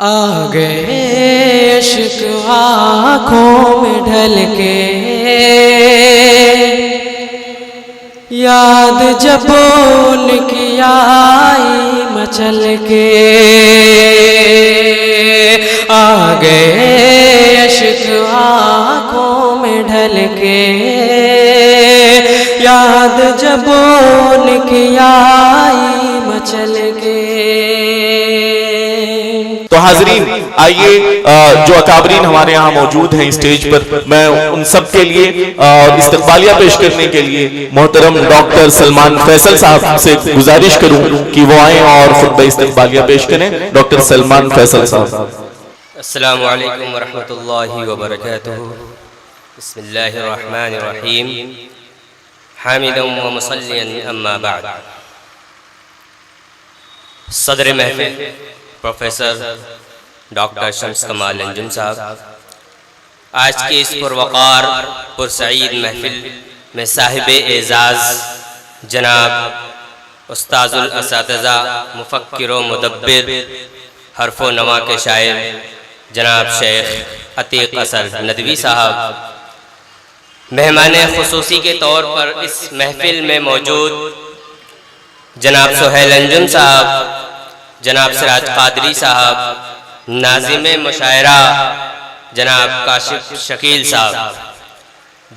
आ गए इश्क आँखों में ढल के, याद जब उनकी आई मचल के। आ गए इश्क आँखों में ढल के, याद जब उनकी आई मचल के। तो हाजरीन, आइए जो अकाबरीन हमारे यहाँ मौजूद हैं स्टेज पर, मैं उन सब के लिए इस्तकबालिया पेश करने के लिए मोहतरम डॉक्टर सलमान फैसल साहब से गुजारिश करूं कि वो आए और खुतबा इस्तकबालिया पेश करें। डॉक्टर सलमान फैसल साहब। अस्सलामु अलैकुम वरहमतुल्लाहि वबरकातुहू। बिस्मिल्लाहिर्रहमानिर्रहीम। हामिदन व मुसल्लियन अम्मा बाद। सदर महफिल प्रोफेसर डॉक्टर शम्स कमाल अंजुम साहब, आज के इस पुरवकार पुरसईद महफिल में साहिब एजाज़ जनाब उस्ताजुल असातिज़ा मुफक्किर व मुदब्बिर हरफो नवा के शायर जनाब शेख अतीक असर नदवी साहब, मेहमान खुसूसी के तौर पर इस महफिल में मौजूद जनाब सुहेल अंजुम साहब, जनाब सिराज कादरी साहब, नाज़िम मुशायरा जनाब काशिफ शकील साहब,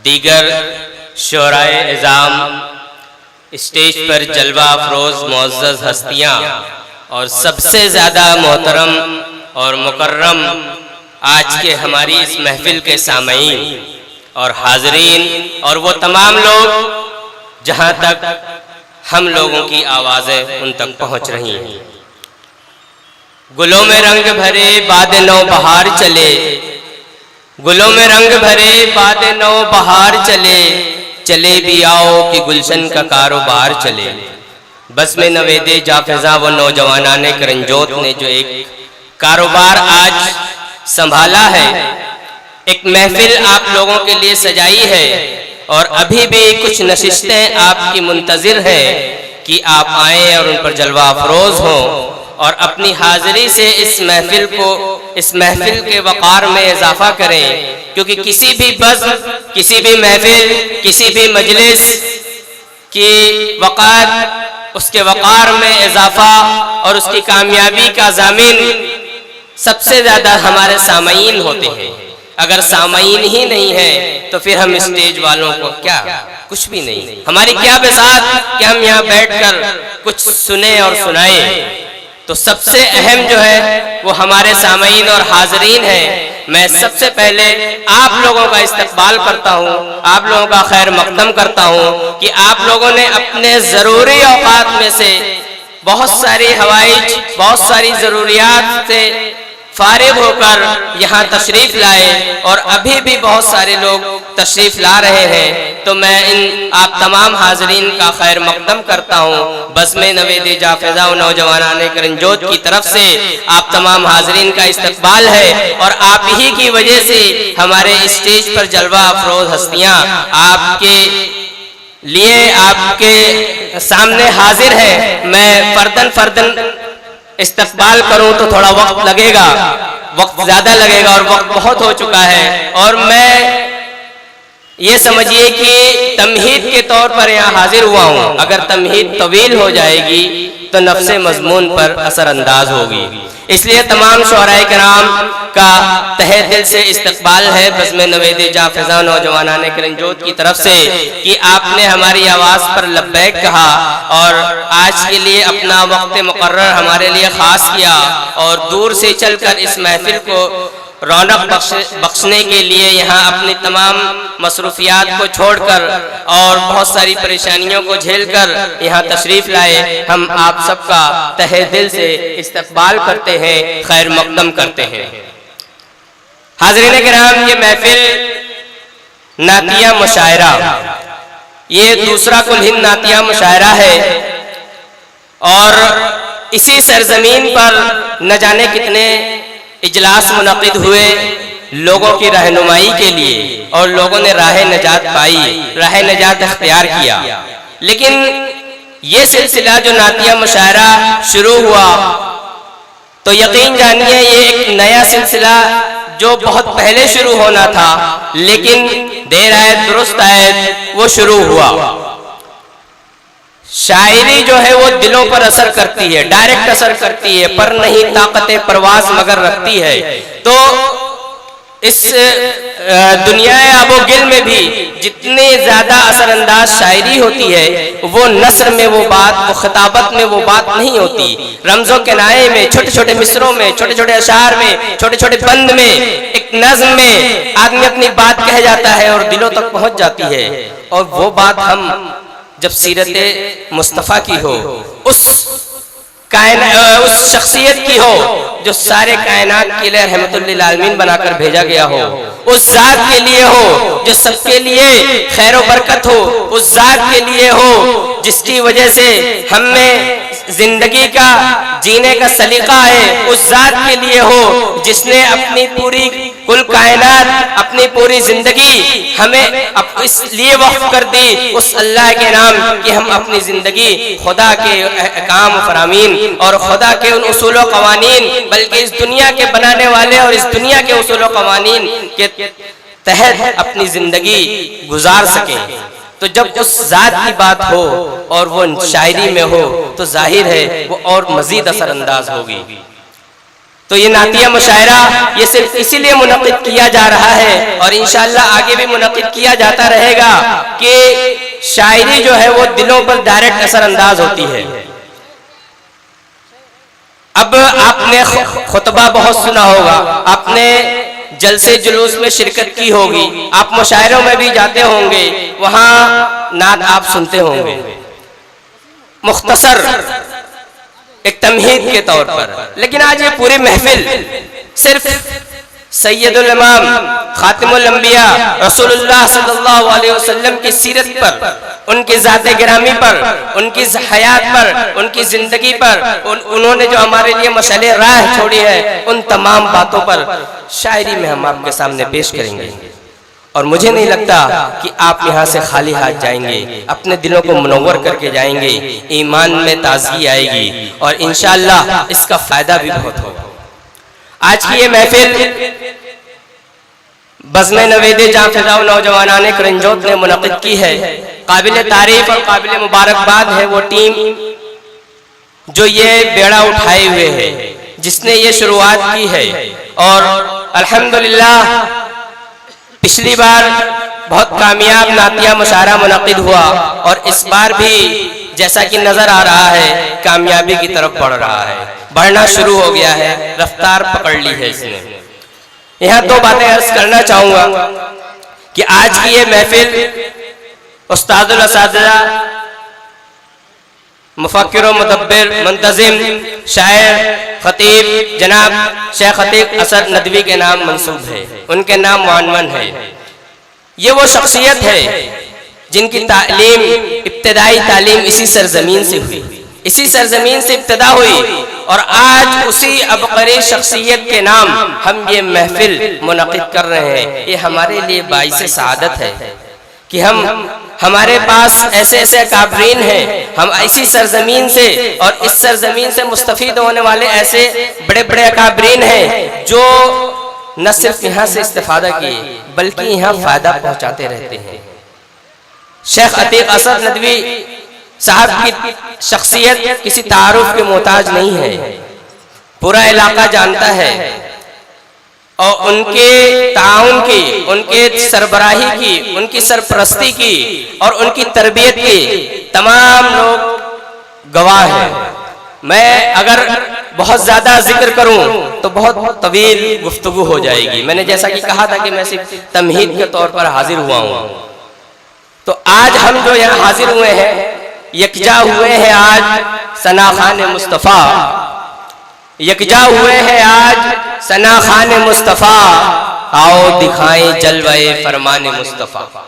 दीगर शोराए इज़ाम, स्टेज पर जलवा अफरोज़ मुअज़्ज़ज़ हस्तियाँ और सबसे ज़्यादा मोहतरम और मुकर्रम आज के हमारी इस महफिल के सामईन और हाज़रीन और वो तमाम लोग जहाँ तक हम लोगों की आवाज़ें उन तक पहुँच रही हैं। गुलों में रंग भरे बाद नौ बहार चले, गुलों में रंग भरे बाद नौ बहार चले, चले भी आओ कि गुलशन का कारोबार चले। बस में नवेदे जाफिजा व नौजवानाने करंजोत ने जो एक कारोबार आज संभाला है, एक महफिल आप लोगों के लिए सजाई है और अभी भी कुछ नशिस्तें आपकी मुंतज़िर है कि आप आएँ और उन पर जलवा अफरोज़ हों और अपनी हाज़िरी से इस महफिल के वक़ार में इजाफ़ा करें। क्योंकि किसी भी बज़्म, किसी भी महफिल, किसी भी मजलिस की वक़ार, उसके वक़ार में इजाफ़ा और उसकी कामयाबी का ज़ामिन सबसे ज़्यादा हमारे सामईन होते हैं। अगर सामईन ही नहीं है तो फिर हम स्टेज वालों को क्या, कुछ भी नहीं, हमारी क्या बिसात कि हम यहाँ बैठकर कुछ सुने और सुनाएं। तो सबसे अहम जो है वो हमारे सामईन और हाज़रीन है। मैं सबसे पहले आप लोगों का इस्तकबाल करता हूँ, आप लोगों का खैर मक़दम करता हूँ कि आप लोगों ने अपने ज़रूरी औक़ात में से बहुत सारी हवाइज, बहुत सारी ज़रूरियात से फारिग होकर यहाँ तशरीफ़ लाए और अभी भी बहुत सारे लोग तशरीफ़ ला रहे हैं। तो मैं इन आप तमाम हाज़रीन का खैर मक़दम करता हूँ। बज़्म नवेदे जाफ़िज़ा व नौजवानाने करंजोत की तरफ से आप तमाम हाज़रीन का इस्तकबाल है और आप ही की वजह से हमारे स्टेज पर जलवा अफरोज़ हस्तियाँ आपके लिए, आपके सामने हाजिर है। मैं फर्दन इस्तकबाल करूं तो थोड़ा वक्त लगेगा, वक्त ज़्यादा लगेगा और वक्त बहुत हो चुका है। और मैं ये समझिए कि तमहीद के तौर पर यहाँ हाजिर हुआ हूँ। अगर तमहीद तवील हो जाएगी तो नफ्से मज़मून पर असरअंदाज होगी। इसलिए तमाम शुअराए किराम का तहे दिल से इस्तकबाल है बज़्म नवेदे जाफ़िज़ा नौजवानाने करंजोत की तरफ से कि आपने हमारी आवाज़ पर लब्बैक कहा और आज के लिए अपना वक्त मुकर्रर हमारे लिए ख़ास किया और दूर से चलकर इस महफिल को रौनक बख्शने के लिए यहाँ अपनी तमाम मसरूफियात को छोड़कर और बहुत सारी परेशानियों को झेलकर यहाँ तशरीफ़ लाए। हम आप सबका तहे दिल से इस्तकबाल करते हैं, खैर मक़दम करते हैं। हाज़रीन किराम, ये महफिल नातिया मुशायरा, ये दूसरा कुल हिंद नातिया मुशायरा है और इसी सरजमीन पर न जाने कितने इजलास मुनक़िद हुए लोगों की रहनुमाई के लिए और लोगों ने राह नजात पाई, राह नजात इख्तियार किया। लेकिन ये सिलसिला जो नातिया मुशायरा शुरू हुआ तो यकीन जानिए ये एक नया सिलसिला जो बहुत पहले शुरू होना था, लेकिन देर आए दुरुस्त आए वो शुरू हुआ। शायरी जो है वो दिलों पर असर करती है, डायरेक्ट असर करती है, पर नहीं ताकत परवाज मगर रखती है। तो इस दुनिया आबोगिल में भी जितनी ज्यादा असरअंदाज शायरी होती है, वो नस्र में वो बात, वो खिताबत में वो बात नहीं होती। रमजों के नाये में, छोटे छोटे मिसरों में, छोटे छोटे अशार में, छोटे छोटे बंद में, एक नज्म में आदमी अपनी बात कह जाता है और दिलों तक पहुंच जाती है। और वो बात हम जब सीरत मुस्तफ़ा की हो, उस शख्सियत की हो जो सारे कायनात के लिए रहमतुल लिल आलमीन बनाकर भेजा गया हो, उस जात के लिए हो जो सबके लिए खैर व बरकत हो, उस जात के लिए हो जिसकी वजह से हमें जिंदगी का जीने का सलीका है, उस जात के लिए हो जिसने अपनी पूरी कुल कायनात, अपनी पूरी जिंदगी हमें इसलिए वक्फ कर दी उस अल्लाह के नाम कि हम अपनी जिंदगी खुदा के अहकाम फरामीन और खुदा के उन उसूल व कवानीन, बल्कि इस दुनिया के बनाने वाले और इस दुनिया के उसूल व कवानीन के तहत अपनी जिंदगी गुजार सकें। तो जब उस जात की बात हो और वो शायरी में हो तो जाहिर है वो और मजीद असरअंदाज होगी। तो ये नातिया मुशायरा ये सिर्फ इसीलिए मुनक़िद किया जा रहा है और इंशाअल्लाह आगे भी मुनक़िद किया जाता रहेगा कि शायरी जो है वो दिलों पर डायरेक्ट असरअंदाज होती है। अब आपने खुतबा बहुत सुना होगा, आपने जलसे जुलूस में शिरकत की होगी, आप मुशायरों में भी जाते होंगे, वहां नात आप सुनते होंगे। मुख्तसर एक तमहीद के तौर पर, लेकिन आज ये पूरी महफिल सिर्फ सैयदुल इमाम खातिमुल अंबिया रसूलुल्लाह सल्लल्लाहु अलैहि वसल्लम की सीरत पर, उनकी ज़ाते गिरामी पर, उनकी हयात पर, उनकी जिंदगी पर, उन्होंने जो हमारे लिए मसले राह छोड़ी है, उन तमाम बातों पर शायरी में हम आपके सामने पेश करेंगे। और मुझे नहीं लगता कि आप यहाँ से खाली हाथ जाएंगे, अपने दिलों को मुनव्वर करके जाएंगे, ईमान में ताजगी आएगी और इंशाअल्लाह इसका फायदा भी बहुत होगा। आज की ये महफिल बज़्म नवेदे जाफ़िज़ा नौजवानाने करंजोत ने मुनक़िद की है। काबिल तारीफ और काबिल मुबारकबाद है वो टीम जो ये बेड़ा उठाए हुए है, जिसने ये शुरुआत की है। और अल्हम्दुलिल्लाह पिछली बार बहुत कामयाब नातिया मुशायरा मुनक़िद हुआ और इस बार भी जैसा कि नजर आ रहा है कामयाबी की तरफ बढ़ रहा है, बढ़ना शुरू हो गया है, रफ्तार पकड़ ली है इसने। यहाँ दो बातें अर्ज करना चाहूंगा कि आज की ये महफिल उस्तादुल असातिज़ा, मुफक्किर व मुदब्बिर, मुंतज़िम, शायर, खतीब जनाब शेख खतीब असद नदवी के नाम मंसूब है, उनके नाम मुअन्वन है। ये वो शख्सियत है जिनकी तालीम, इब्तदाई तालीम इसी सरजमीन से हुई, इसी सरजमीन से इब्तदा हुई और आज उसी अबकरी शख्सियत के नाम हम ये महफिल मुनक़िद कर रहे हैं। ये हमारे लिए बाइस सआदत है कि हमारे पास ऐसे ऐसे काबरीन हैं, हम ऐसी सरजमीन से और इस सरजमीन से मुस्तफीद होने वाले ऐसे बड़े बड़े काबरीन हैं जो न सिर्फ यहाँ से इस्तिफादा किए बल्कि यहाँ फायदा पहुँचाते रहते हैं। शेख अतीक असद नदवी साहब की शख्सियत किसी तारुफ के मोहताज नहीं है, पूरा इलाका जानता है और उनके ताउन की, उनके सरबराही की, उनकी सरपरस्ती की और उनकी तरबियत की तमाम लोग गवाह हैं। मैं अगर बहुत ज्यादा जिक्र करूं तो बहुत तवील गुफ्तगू हो जाएगी। मैंने जैसा कि कहा था कि मैं सिर्फ तमहीद के तौर पर हाजिर हुआ हूं, तो आज हम जो यहाँ हाजिर हुए हैं, यकजा हुए हैं आज सना खान मुस्तफ़ा, यकजा हुए हैं आज सना खान मुस्तफ़ा, आओ दिखाएं जलवाए फरमान मुस्तफ़ा।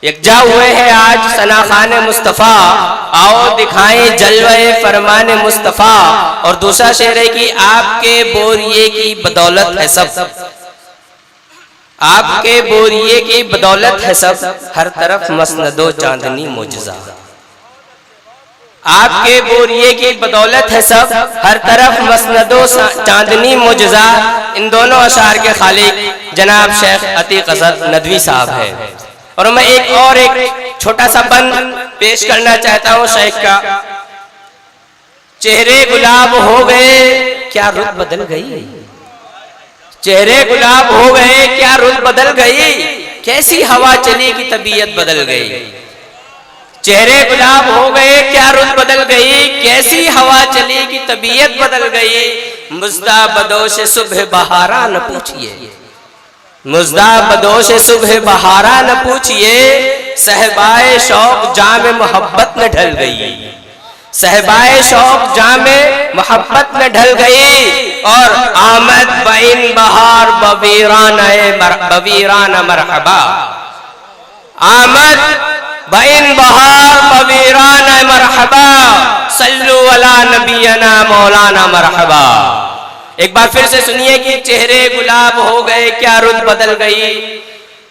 यकजा हुए हैं आज सना खान मुस्तफ़ा, आओ दिखाएं जलवाए फरमान मुस्तफ़ा। और दूसरा शेर है कि आपके बोरिए की बदौलत है सब, आपके बोरिए की बदौलत है सब, हर तरफ मसनदो चांदनी मुजजा। आपके बोरिए की बदौलत है सब, हर तरफ मसनदो चांदनी मुजजा। इन दोनों अशार के खालिक जनाब शेख अतीक असद नदवी साहब है। और मैं एक छोटा सा बंद पेश करना चाहता हूँ शेख का। चेहरे गुलाब हो गए क्या रुत बदल गई, चेहरे गुलाब हो गए क्या रुत बदल गई, कैसी हवा चली कि तबीयत बदल गई। चेहरे गुलाब हो गए क्या रुत बदल गई, कैसी हवा चली कि तबीयत बदल गई। मुज़्दा बदोश सुबह बहारा न पूछिए, मुज़्दा बदोश सुबह बहारा न पूछिए, सहबाए शौक जाम मोहब्बत में ढल गई, सहबाए शौक जाम मोहब्बत में ढल गई। और आमद बइन बहार बवीरान मरहबा, आमद बइन बहार बवीरान मरहबा, सल्लु अला नबीना मौलाना मरहबा। एक बार फिर से सुनिए कि चेहरे गुलाब हो गए क्या रुत बदल गई,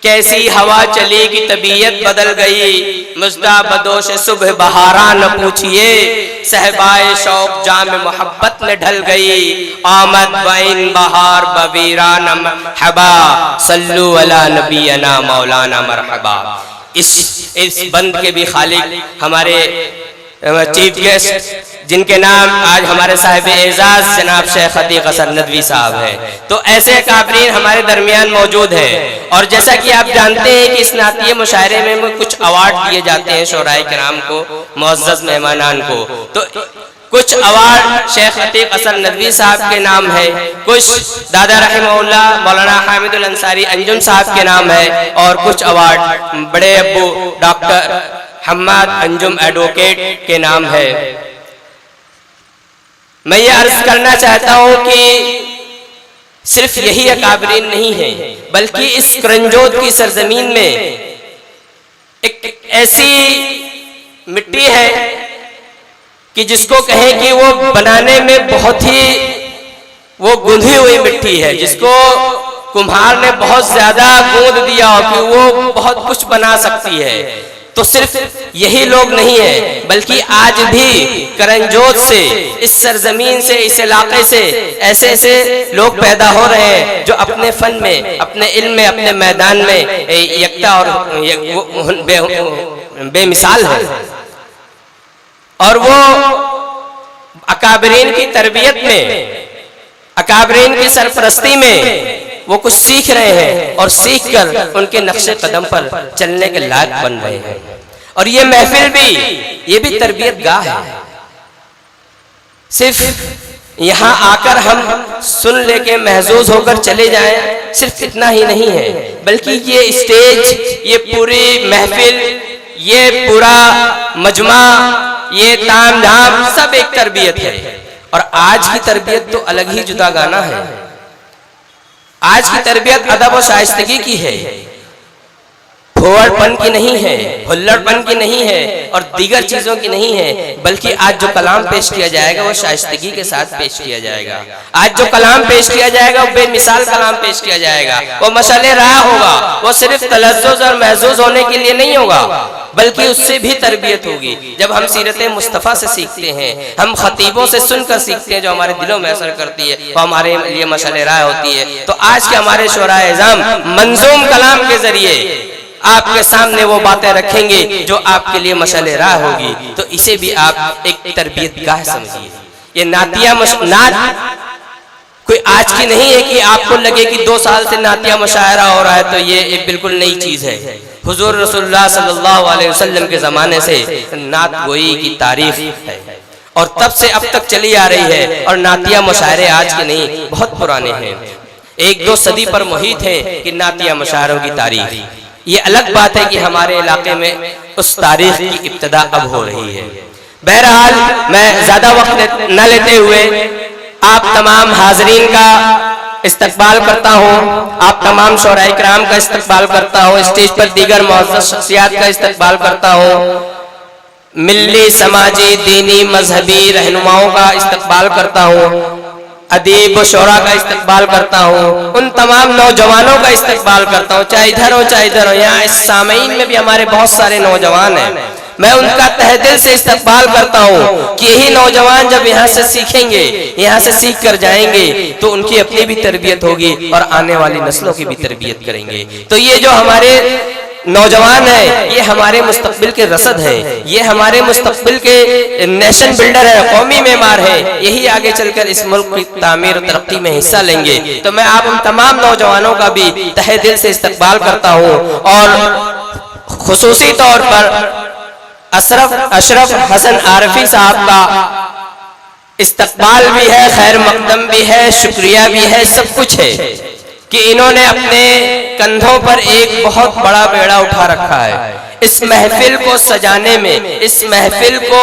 कैसी हवा चली कि तबीयत बदल गई। मुज़्दा बदोश सुबह बहारा न पूछिए, सहबाए शौक जाम मोहब्बत में ढल गई। आमद बइन बहार बवीरान मरहबा, सल्लु अला नबीना मौलाना मरहबा। इस बंद के भी खालिक हमारे चीफ गेस्ट जिनके नाम आज हमारे साहिब एजाज जनाब शेख अतीक असद नदवी साहब है। तो ऐसे काबरीन हमारे दरमियान मौजूद हैं। और जैसा कि आप जानते हैं कि इस नातिये मुशायरे में कुछ अवार्ड दिए जाते हैं शोराए किराम को, मुअज़्ज़ज़ मेहमानान को। तो कुछ अवार्ड शेख अतीक असद नदवी साहब के नाम है, कुछ दादा रहमहुल्लाह मौलाना हामिदुल अंसारी अंजुम साहब के नाम है, और कुछ अवार्ड बड़े अब्बू डॉक्टर हम्माद अंजुम एडवोकेट के नाम है। मैं ये अर्ज करना चाहता हूं कि सिर्फ यही अकाबरीन नहीं है, बल्कि इस करंजोद की सरजमीन में एक ऐसी मिट्टी है कि जिसको कहें कि वो बनाने में बहुत ही वो गूंधी हुई मिट्टी है, जिसको कुम्हार ने बहुत ज्यादा गूंद दिया हो कि वो बहुत कुछ बना सकती है। तो सिर्फ यही लोग नहीं है, बल्कि आज भी करंजोद से, इस सरजमीन से, इस इलाके से ऐसे ऐसे लोग पैदा हो रहे हैं जो अपने फन में, अपने इल्म में, अपने मैदान में यकता और बेमिसाल है। और वो अकाबरीन की तरबियत में, अकाबरीन की सरपरस्ती में वो कुछ सीख रहे हैं और सीख कर उनके नक्शे कदम पर चलने के लायक बन रहे हैं। और ये महफिल भी, ये भी तरबियत गाह है। सिर्फ यहाँ आकर हम सुन लेके महजूज होकर चले जाएं, सिर्फ इतना ही नहीं है, बल्कि ये स्टेज, ये पूरी महफिल, ये पूरा मजमा, ये ताम झाम सब एक तरबियत है। और आज की तरबियत तो अलग ही जुदा गाना है। आज की तरबियत अदब और शाइस्तगी की है, फोड़पन की नहीं है, हुल्लड़पन की नहीं है और दीगर चीजों की नहीं है, बल्कि आज जो कलाम पेश किया जाएगा वो शाइस्तगी के साथ पेश किया जाएगा। आज जो कलाम पेश किया जाएगा वो बेमिसाल कलाम पेश किया जाएगा, वो मसले राह होगा, वो सिर्फ तलज़्ज़ुज़ और महज़ूज़ होने के लिए नहीं होगा, बल्कि उससे भी तरबियत होगी। जब हम सीरत मुस्तफ़ा से सीखते हैं, हम खतीबों से सुनकर सीखते हैं जो हमारे दिलों में असर करती है, वो हमारे लिए मसले राह होती है। तो आज के हमारे शोराए इज़ाम मंजूम कलाम के जरिए आपके सामने वो बातें रखेंगे जो आपके लिए मसले राह होगी। तो इसे भी आप एक तरबियत गाह समझिए। ये नातिया नात कोई आज की नहीं है कि आपको लगे कि 2 साल से नातिया मुशायरा हो रहा है तो ये एक बिल्कुल नई चीज है। हुजूर रसूलुल्लाह सल्लल्लाहु अलैहि वसल्लम के जमाने से नात गोई की तारीफ है और तब से अब तक चली आ रही है। और नातिया मुशायरे आज के नहीं, बहुत पुराने हैं, 1-2 सदी पर मुहित है कि नातिया मुशायरों की तारीफ। ये अलग बात है कि हमारे इलाके में उस तारीख की इब्तिदा अब हो रही है। बहरहाल मैं ज्यादा वक्त न लेते हुए आप तमाम हाजरीन का इस्तकबाल करता हूँ, आप तमाम शोराए किराम का इस्तकबाल करता हूँ, स्टेज पर दीगर मुअज़्ज़ज़ शख्सियात का इस्तकबाल करता हूँ, मिल्ली समाजी दीनी मजहबी रहनुमाओं का इस्तकबाल करता हूँ, अदीब व शोरा का इस्तकबाल करता हूँ, उन तमाम नौजवानों का इस्तकबाल करता हूँ, चाहे इधर हो चाहे इधर हो। यहाँ इस सामईन में भी हमारे बहुत सारे नौजवान हैं, मैं उनका तहे दिल से इस्तकबाल करता हूँ कि यही नौजवान जब यहाँ से सीखेंगे, यहाँ से सीख कर जाएंगे तो उनकी अपनी भी तरबियत होगी और आने वाली नस्लों की भी तरबियत करेंगे। तो ये जो हमारे नौजवान है, ये हमारे मुस्तकबिल के रसद हैं, ये हमारे मुस्तकबिल के नेशन बिल्डर है, कौमी मेमार है, यही आगे चलकर इस मुल्क की तामीर और तरक्की में हिस्सा लेंगे। तो मैं आप उन तमाम नौजवानों का भी तहे दिल से इस्तकबाल करता हूँ और खुसूसी तौर पर अशरफ हसन आरफी साहब का इस्तकबाल भी है, खैर मकदम भी है, शुक्रिया भी है, सब कुछ है कि इन्होंने अपने कंधों पर एक बहुत बड़ा बेड़ा उठा रखा है। इस महफिल को सजाने में, इस महफिल को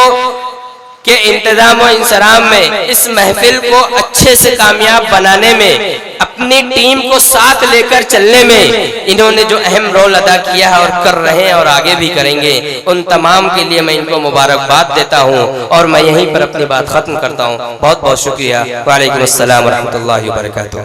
के इंतजाम और इंसराम में, इस महफिल को अच्छे से कामयाब बनाने में, अपनी टीम को साथ लेकर चलने में इन्होंने जो अहम रोल अदा किया है और कर रहे हैं और आगे भी करेंगे, उन तमाम के लिए मैं इनको मुबारकबाद देता हूं और मैं यहीं पर अपनी बात खत्म करता हूं। बहुत बहुत शुक्रिया। वालेकुम अस्सलाम व रहमतुल्लाहि व बरकातुहू।